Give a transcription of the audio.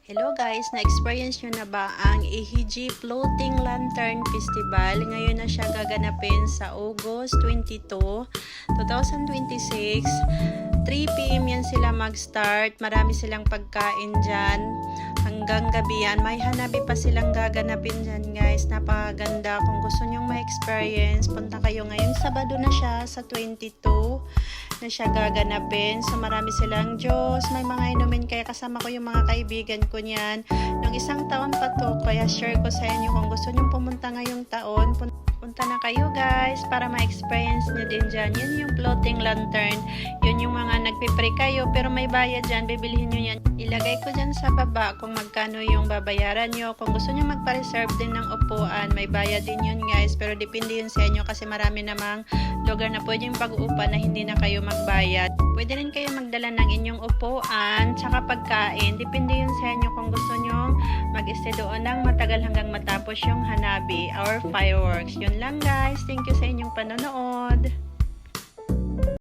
Hello guys, na-experience nyo na ba ang EHG Floating Lantern Festival? Ngayon na siya gaganapin sa August 22, 2026. 3 PM yan sila mag-start. Marami silang pagkain dyan. Hanggang gabi yan. May hanabi pa silang gaganapin dyan guys. Napakaganda. Kung gusto nyong ma-experience, punta kayo ngayong Sabado na siya sa 22 na siya gaganapin. So marami silang Diyos, may mga inumin, kaya kasama ko yung mga kaibigan ko niyan. Nung isang taon pa to, kaya share ko sa inyo kung gusto nyong pumunta ngayong taon, punta na kayo guys para ma-experience nyo din dyan. Yun yung floating lantern. Yun yung mga nagpipray kayo pero may bayad dyan, bibilihin nyo yan. Ilagay ko dyan sa baba kung magkano yung babayaran nyo. Kung gusto nyo magpa-reserve din ng upuan, may bayad din yun guys, pero depende yun sa inyo kasi marami namang lugar na pwede yung pag-uupa na hindi na kayo magbayad. Pwede rin kayo magdala ng inyong upuan tsaka pagkain. Depende yun sa inyo kung gusto nyo mag-stay doon ng matagal hanggang matapos yung hanabi or fireworks. Yun lang guys. Thank you sa inyong panonood.